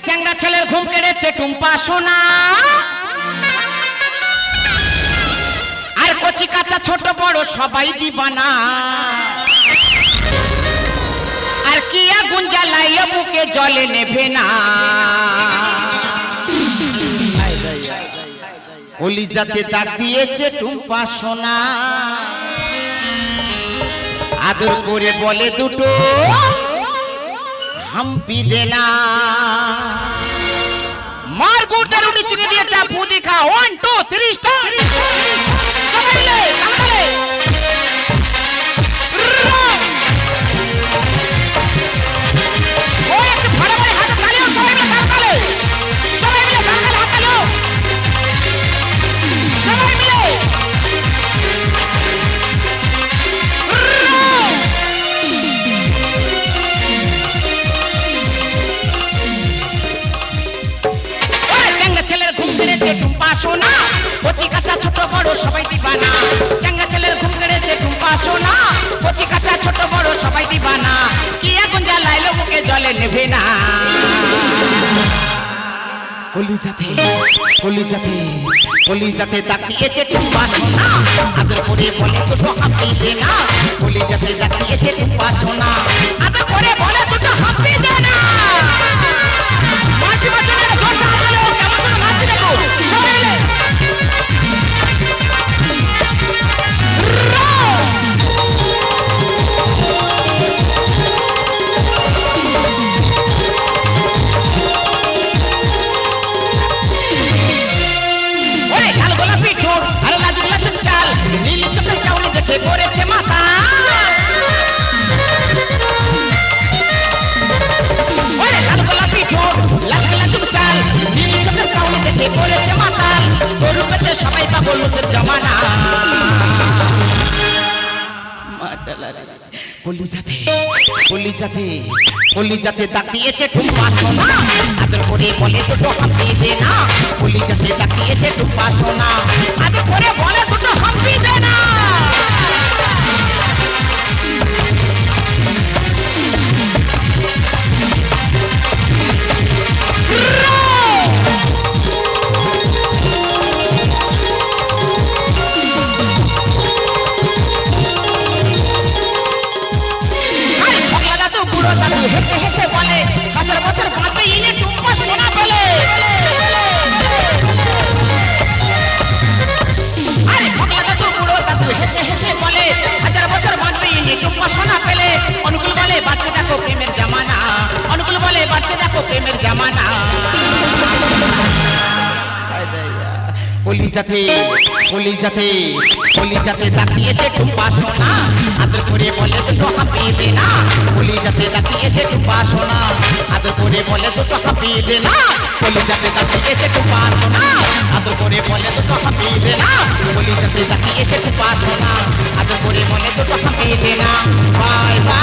চ্যাংড়া ছেলের ঘুম কেড়েছে টুম্পা সোনা, আর কচি কাঁচা ছোট বড় সবাই দিবানা, আর কি আগুন জ্বালাইয়া বুকে জলে নেভে না। কলিজাতে দাগ দিয়েছে টুম্পা সোনা, আদর করে বলে দুটো হাম্পি দেনা। মার গুড়টা রুটি চিনি দিয়ে চা ফুদি খা 1 2 3 স্টার সবাই মিলে তালে ও একটু ভালো করে হাতে তালিও সবাই মিলে তালে সবাই মিলে তালে হাত তালো সবাই মিলে ছেলের ঘুম কেড়েছে টুম্পা সোনা, কচি কাঁচা ছোট বড় সবাই দিবানা। চ্যাংড়া ছেলের ঘুম কেড়েছে টুম্পা সোনা, কচি কাঁচা ছোট বড় সবাই দিবানা, কি আগুন জ্বালাইলো মুখে জলে নেভে না। কলিজাতে কলিজাতে কলিজাতে তাকিয়েছে টুম্পা সোনা, আদর করে বলে দুটো হাঁপি দে না। কলিজাতে তাকিয়েছে টুম্পা সোনা, আদর করে বলে দুটো হাঁপি দে না। মাসি বাজনের জোশ আদলে কেমন করে নাচি দেখো সবাই মিলে ওরে লাল গোলাপি ঠোঁট আর লাজুক লাজুক চাল, নীল চোখের চাউনি দেখে পড়েছে মাথা। ওরে লাল গোলাপি ঠোঁট লাজুক লাজুক চাল, নীল চোখের চাউনি দেখে পড়েছে মাতাল। গরু পেতে সবাই পাগল লোকের জমানা। কলিজাতে কলিজাতে কলিজাতে তাকিয়েছে টুম্পা সোনা, আদর করে বলে দুটো হাঁপি দে না। কলিজাতে তাকিয়েছে টুম্পা সোনা, আদর করে বলে দুটো হাঁপি দে না। হেসে হেসে বলে 1000 বছর বাদে ইনি টুম্পা সোনা বলে। আরে পাগলা দাদু বুড়ো দাদু হেসে হেসে বলে 1000 বছর বাদে ইনি টুম্পা সোনা পেলে। অনুকূল বলে বাচ্চা দেখো প্রেমের জামানা, অনুকূল বলে বাচ্চা দেখো প্রেমের জামানা। কলিজাতে কলিজাতে কলিজাতে তাকিয়েছে টুম্পা সোনা, আদর করে বলে দুটো হাঁপি দে না। কলিজাতে তাকিয়েছে টুম্পা সোনা, আদর করে বলে দুটো হাঁপি দে না। কলিজাতে তাকিয়েছে টুম্পা সোনা, আদর করে বলে দুটো হাঁপি দে না। কলিজাতে তাকিয়েছে টুম্পা সোনা, আদর করে বলে দুটো হাঁপি দে না। Bye bye.